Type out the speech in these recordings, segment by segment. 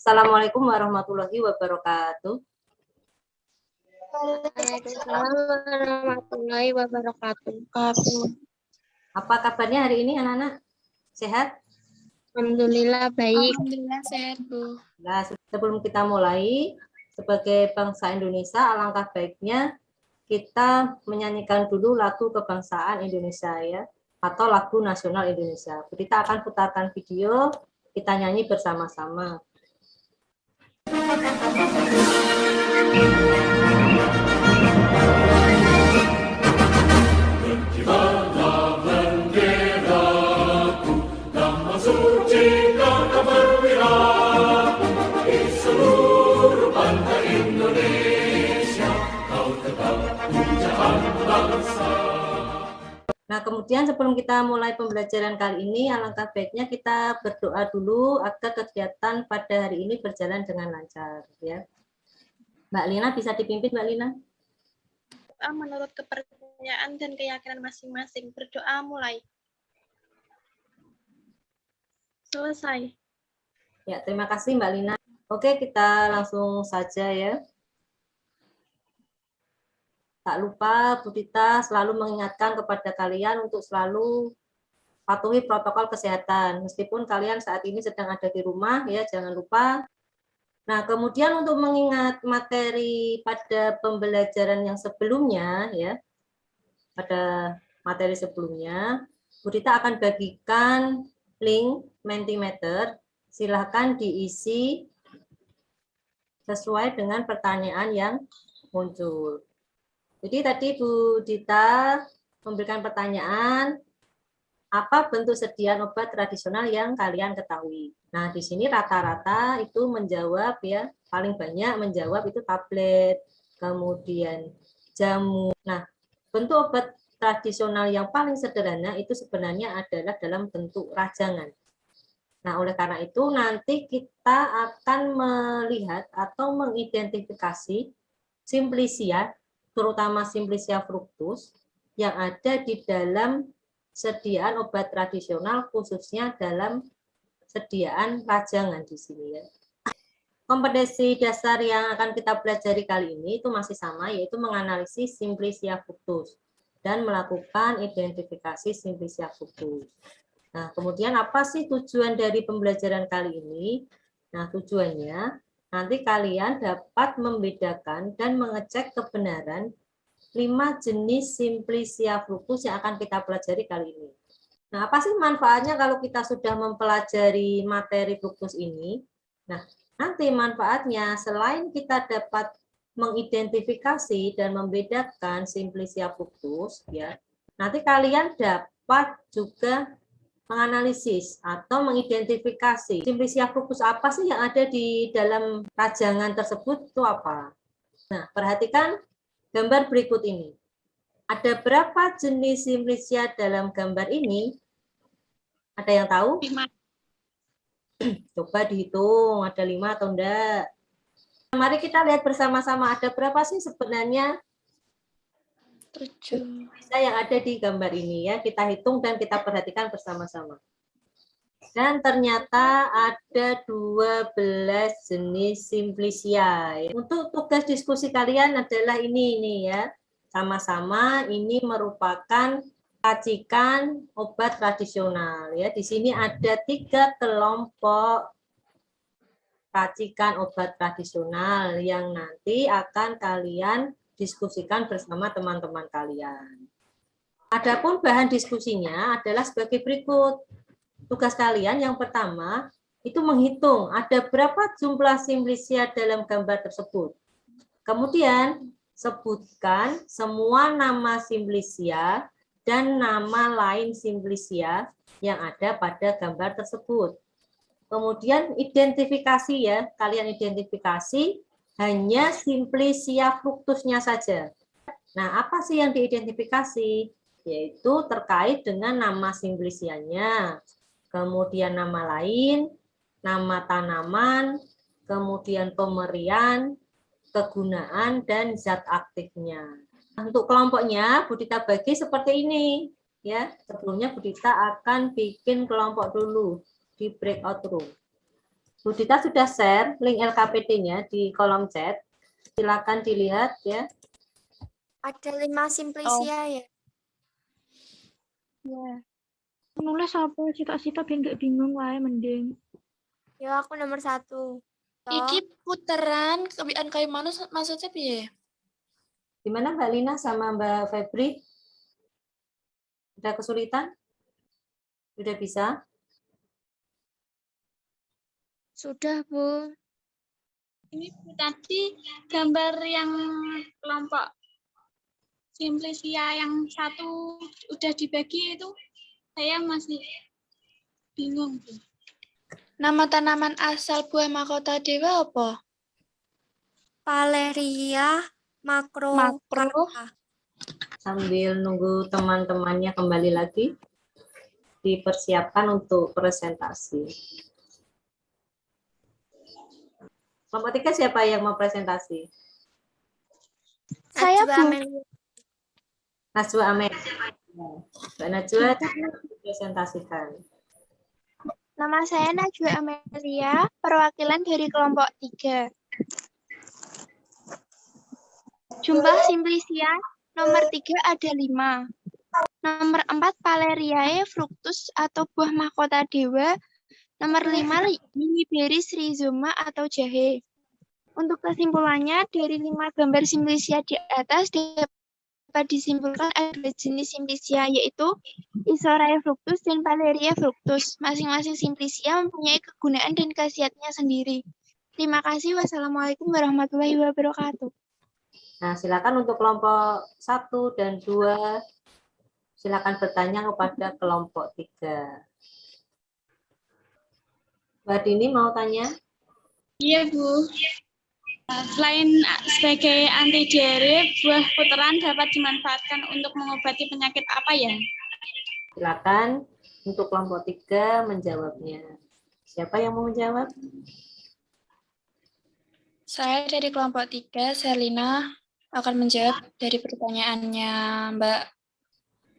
Assalamualaikum warahmatullahi wabarakatuh. Waalaikumsalam warahmatullahi wabarakatuh. Apa kabarnya hari ini anak-anak? Sehat? Alhamdulillah baik. Alhamdulillah sehat, Bu. Nah, sebelum kita mulai, sebagai bangsa Indonesia, alangkah baiknya kita menyanyikan dulu lagu kebangsaan Indonesia ya, atau lagu nasional Indonesia. Kita akan putarkan video, kita nyanyi bersama-sama. Berkibarlah benderaku, nama suci karena perwira di seluruh pantai Indonesia, kau tegak pujaan bangsa. Nah, kemudian sebelum kita mulai pembelajaran kali ini, alangkah baiknya kita berdoa dulu agar kegiatan pada hari ini berjalan dengan lancar. Ya, Mbak Lina bisa dipimpin, Mbak Lina. Menurut kepercayaan dan keyakinan masing-masing. Berdoa mulai. Selesai. Ya, terima kasih Mbak Lina. Oke, kita langsung saja ya. Tak lupa Bu Dita selalu mengingatkan kepada kalian untuk selalu patuhi protokol kesehatan. Meskipun kalian saat ini sedang ada di rumah ya, jangan lupa. Nah, kemudian untuk mengingat materi pada pembelajaran yang sebelumnya ya, pada materi sebelumnya, Bu Dita akan bagikan link Mentimeter. Silahkan diisi sesuai dengan pertanyaan yang muncul. Jadi tadi Bu Dita memberikan pertanyaan, apa bentuk sediaan obat tradisional yang kalian ketahui? Nah, di sini rata-rata itu menjawab ya, paling banyak menjawab itu tablet, kemudian jamu. Nah, bentuk obat tradisional yang paling sederhana itu sebenarnya adalah dalam bentuk rajangan. Nah, oleh karena itu nanti kita akan melihat atau mengidentifikasi Simplicia, terutama Simplicia fructus, yang ada di dalam sediaan obat tradisional, khususnya dalam sediaan rajangan di sini ya. Kompetensi dasar yang akan kita pelajari kali ini itu masih sama, yaitu menganalisis Simplicia fructus dan melakukan identifikasi Simplicia fructus. Nah, kemudian apa sih tujuan dari pembelajaran kali ini? Nah, tujuannya nanti kalian dapat membedakan dan mengecek kebenaran 5 jenis Simplicia fructus yang akan kita pelajari kali ini. Nah, apa sih manfaatnya kalau kita sudah mempelajari materi fructus ini? Nah, nanti manfaatnya selain kita dapat mengidentifikasi dan membedakan Simplicia fructus, ya, nanti kalian dapat juga menganalisis atau mengidentifikasi Simplicia fructus apa sih yang ada di dalam rajangan tersebut itu apa. Nah, perhatikan gambar berikut ini. Ada berapa jenis Simplicia dalam gambar ini? Ada yang tahu? 5. Coba dihitung, ada 5 atau enggak? Mari kita lihat bersama-sama, ada berapa sih sebenarnya 7. yang ada di gambar ini ya. Kita hitung dan kita perhatikan bersama-sama. Dan ternyata ada 12 jenis Simplicia. Untuk tugas diskusi kalian adalah ini ya. Sama-sama ini merupakan racikan obat tradisional ya. Di sini ada 3 kelompok racikan obat tradisional yang nanti akan kalian diskusikan bersama teman-teman kalian. Adapun bahan diskusinya adalah sebagai berikut. Tugas kalian yang pertama itu menghitung ada berapa jumlah Simplicia dalam gambar tersebut. Kemudian sebutkan semua nama Simplicia dan nama lain Simplicia yang ada pada gambar tersebut. Kemudian identifikasi ya, kalian identifikasi hanya Simplicia fructusnya saja. Nah, apa sih yang diidentifikasi? Yaitu terkait dengan nama Simplicianya, kemudian nama lain, nama tanaman, kemudian pemberian, kegunaan, dan zat aktifnya. Untuk kelompoknya, Budita bagi seperti ini. Ya, sebelumnya Budita akan bikin kelompok dulu di breakout room. Budita sudah share link LKPD-nya di kolom chat. Silakan dilihat ya. Ada 5 Simplicia ya. Ya. Nulis apa cita-cita biar nggak bingung wae mending. Yo aku nomor 1. Iki puteran kebiasaan kayu manus maksudnya piye? Gimana Mbak Lina sama Mbak Febri? Udah kesulitan? Udah bisa? Sudah, Bu. Ini tadi gambar yang kelompok Simplicia yang satu udah dibagi itu saya masih bingung. Nama tanaman asal buah mahkota dewa apa? Valeria makro. Makro. Sambil nunggu teman-temannya kembali lagi, dipersiapkan untuk presentasi. Kelompok 3 siapa yang mau presentasi? Saya, Bu. Najwa Amer. Mbak Najwa presentasikan. Nama saya Najwa Amelia, perwakilan dari kelompok 3. Jumlah Simplicia nomor 3 ada 5. Nomor 4 Valeriae fructus atau buah mahkota dewa. Nomor 5 Liberis rhizoma atau jahe. Untuk kesimpulannya, dari 5 gambar Simplicia di atas dapat disimpulkan ada jenis Simplicia, yaitu Isorae fructus dan Valeria fructus. Masing-masing Simplicia mempunyai kegunaan dan khasiatnya sendiri. Terima kasih. Wassalamualaikum warahmatullahi wabarakatuh. Nah, silakan untuk kelompok 1 dan 2, silakan bertanya kepada kelompok 3. Mbak Dini mau tanya? Iya, Bu. Selain sebagai anti diare, buah puteran dapat dimanfaatkan untuk mengobati penyakit apa ya? Silakan untuk kelompok 3 menjawabnya. Siapa yang mau menjawab? Saya dari kelompok 3, Selina, akan menjawab dari pertanyaannya Mbak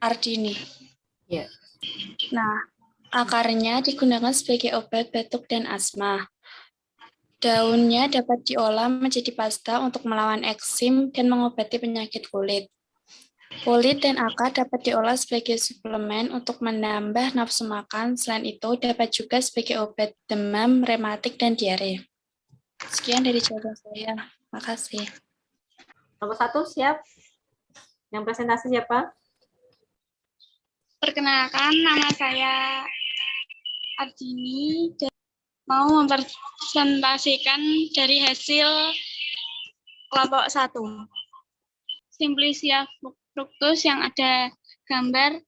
Ardini. Ya. Nah, akarnya digunakan sebagai obat batuk dan asma. Daunnya dapat diolah menjadi pasta untuk melawan eksim dan mengobati penyakit kulit. Kulit dan akar dapat diolah sebagai suplemen untuk menambah nafsu makan. Selain itu, dapat juga sebagai obat demam, rematik, dan diare. Sekian dari jawaban saya. Makasih. Nomor 1 siap? Yang presentasi siapa? Perkenalkan, nama saya Ardini dan mau mempresentasikan dari hasil kelompok 1. Simplicia fructus yang ada gambar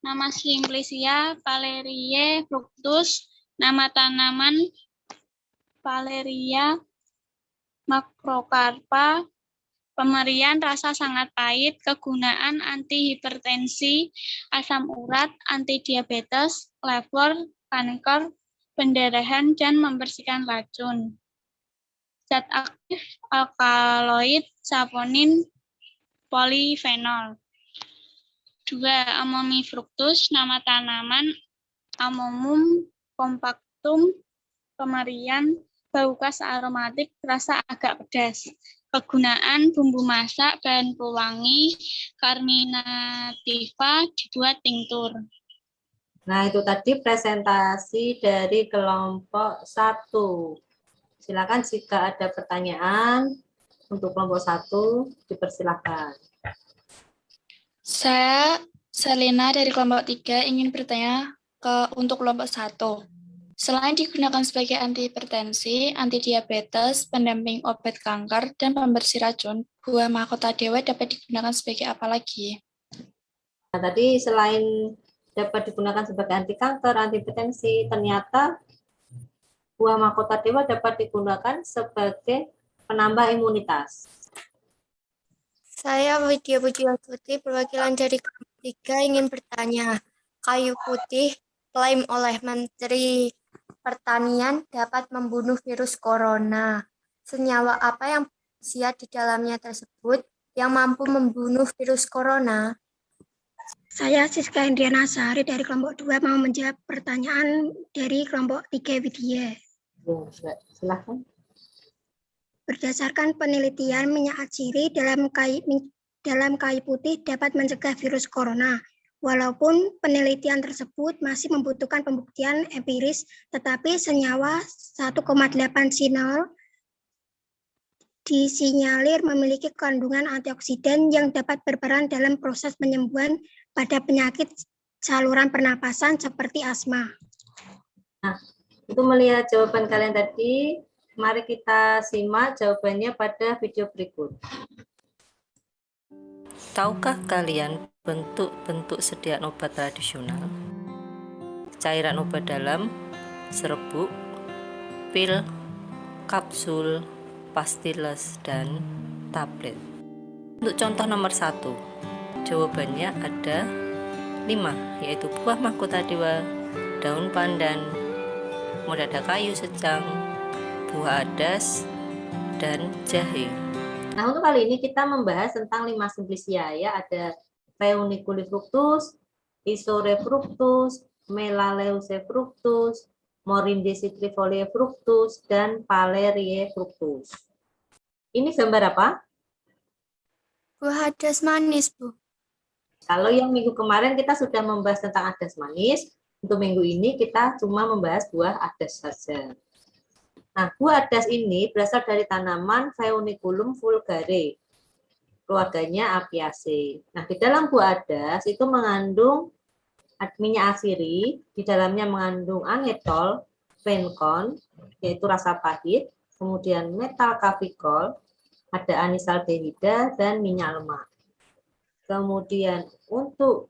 nama Simplicia Valeriae fructus, nama tanaman Valeria macrocarpa, pemberian rasa sangat pahit, kegunaan anti hipertensi, asam urat, anti diabetes, lever, kanker, pendarahan, dan membersihkan racun. Zat aktif alkaloid, saponin, polifenol. 2. Amomifructus, nama tanaman Amomum compactum, pemberian bau khas aromatik, rasa agak pedas. Kegunaan bumbu masak, bahan pewangi, carminativa, dibuat tinktur. Nah, itu tadi presentasi dari kelompok 1. Silakan jika ada pertanyaan untuk kelompok 1, dipersilakan. Saya, Selina dari kelompok 3, ingin bertanya untuk kelompok 1. Selain digunakan sebagai anti hipertensi, anti diabetes, pendamping obat kanker, dan pembersih racun, buah mahkota dewa dapat digunakan sebagai apa lagi? Nah, tadi selain dapat digunakan sebagai anti kanker, anti hipertensi. Ternyata buah mahkota dewa dapat digunakan sebagai penambah imunitas. Saya Widya Pujiastuti, perwakilan dari kelompok 3 ingin bertanya. Kayu putih klaim oleh Menteri Pertanian dapat membunuh virus corona. Senyawa apa yang berkhasiat di dalamnya tersebut yang mampu membunuh virus corona? Saya Siska Indriana Sari dari kelompok 2 mau menjawab pertanyaan dari kelompok 3 Widya. Silahkan. Berdasarkan penelitian, minyak atsiri dalam kayu putih dapat mencegah virus corona. Walaupun penelitian tersebut masih membutuhkan pembuktian empiris, tetapi senyawa 1,8 sinol disinyalir memiliki kandungan antioksidan yang dapat berperan dalam proses penyembuhan pada penyakit saluran pernapasan seperti asma. Nah, untuk melihat jawaban kalian tadi, mari kita simak jawabannya pada video berikut. Tahukah kalian bentuk-bentuk sediaan obat tradisional? Cairan obat dalam, serbuk, pil, kapsul, pastiles, dan tablet. Untuk contoh nomor 1, jawabannya ada 5, yaitu buah mahkota dewa, daun pandan, mudada kayu secang, buah adas, dan jahe. Nah, untuk kali ini kita membahas tentang 5 simplicia ya. Ada Pheoniculi-fructus, Isore-fructus, Melaleuce-fructus, Morindicitrifolia-fructus, dan Palerie-fructus. Ini gambar apa? Buah adas manis, Bu. Kalau yang minggu kemarin kita sudah membahas tentang adas manis, untuk minggu ini kita cuma membahas buah adas saja. Nah, buah adas ini berasal dari tanaman Pheoniculum vulgare, keluarganya Apiaceae. Nah, di dalam buah adas itu mengandung minyak atsiri, di dalamnya mengandung anetol, fenkon, yaitu rasa pahit, kemudian metal kafikol, ada anisaldehida, dan minyak lemak. Kemudian untuk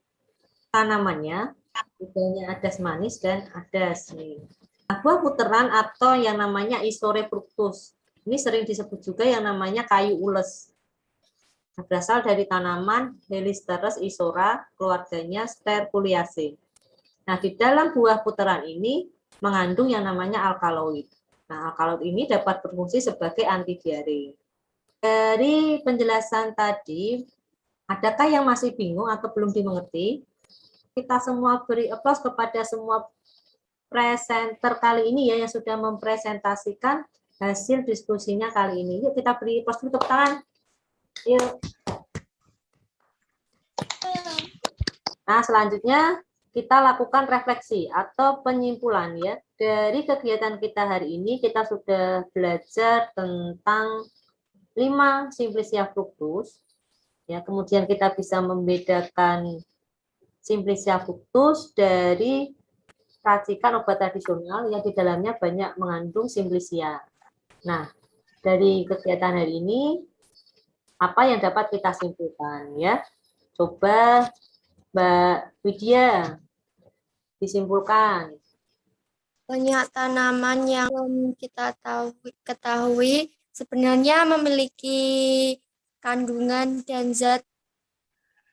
tanamannya, bedanya adas manis dan adas nih. Nah, buah puteran atau yang namanya Isore-fructus. Ini sering disebut juga yang namanya kayu ules. Berasal dari tanaman Helisteres isora, keluarganya Sterculiaceae. Nah, di dalam buah puteran ini mengandung yang namanya alkaloid. Nah, alkaloid ini dapat berfungsi sebagai anti diare. Dari penjelasan tadi, adakah yang masih bingung atau belum dimengerti? Kita semua beri aplaus kepada semua presenter kali ini ya yang sudah mempresentasikan hasil diskusinya kali ini. Yuk kita beri aplaus dulu, tepuk tangan. Yuk. Nah, selanjutnya kita lakukan refleksi atau penyimpulan ya. Dari kegiatan kita hari ini kita sudah belajar tentang 5 simplicia fructus. Ya, kemudian kita bisa membedakan simplicia fructus dari racikan obat tradisional yang di dalamnya banyak mengandung simplicia. Nah, dari kegiatan hari ini apa yang dapat kita simpulkan ya? Coba Mbak Widya disimpulkan. Banyak tanaman yang kita ketahui sebenarnya memiliki kandungan dan zat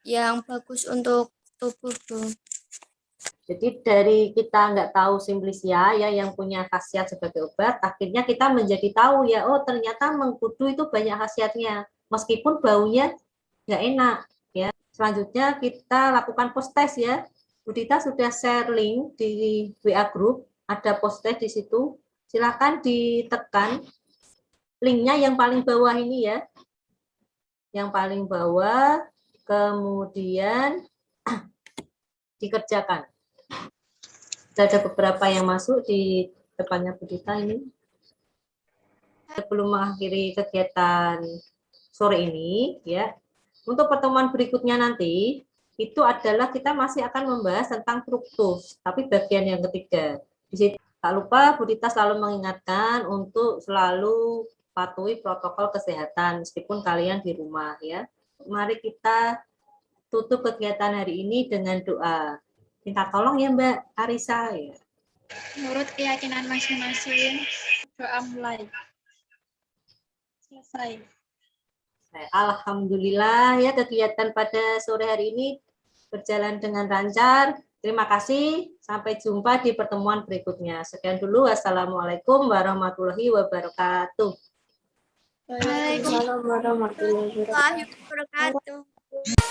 yang bagus untuk tubuh, Bu. Jadi dari kita nggak tahu simplicia ya yang punya khasiat sebagai obat, akhirnya kita menjadi tahu ya, oh ternyata mengkudu itu banyak khasiatnya, meskipun baunya nggak enak ya. Selanjutnya kita lakukan post test ya. Budita sudah share link di WA group, ada post test di situ. Silakan ditekan linknya yang paling bawah ini ya, yang paling bawah, kemudian dikerjakan. Ada beberapa yang masuk di depannya Budita ini. Sebelum mengakhiri kegiatan sore ini, ya, untuk pertemuan berikutnya nanti, itu adalah kita masih akan membahas tentang fruktus, tapi bagian yang ketiga. Di situ, tak lupa Budita selalu mengingatkan untuk selalu patuhi protokol kesehatan, meskipun kalian di rumah, ya. Mari kita tutup kegiatan hari ini dengan doa. Minta tolong ya Mbak Arisa ya. Menurut keyakinan masing-masing, doa mulai. Selesai. Alhamdulillah ya kegiatan pada sore hari ini berjalan dengan lancar. Terima kasih. Sampai jumpa di pertemuan berikutnya. Sekian dulu. Wassalamualaikum warahmatullahi wabarakatuh. Waalaikumsalam warahmatullahi wabarakatuh. Waalaikumsalam warahmatullahi wabarakatuh.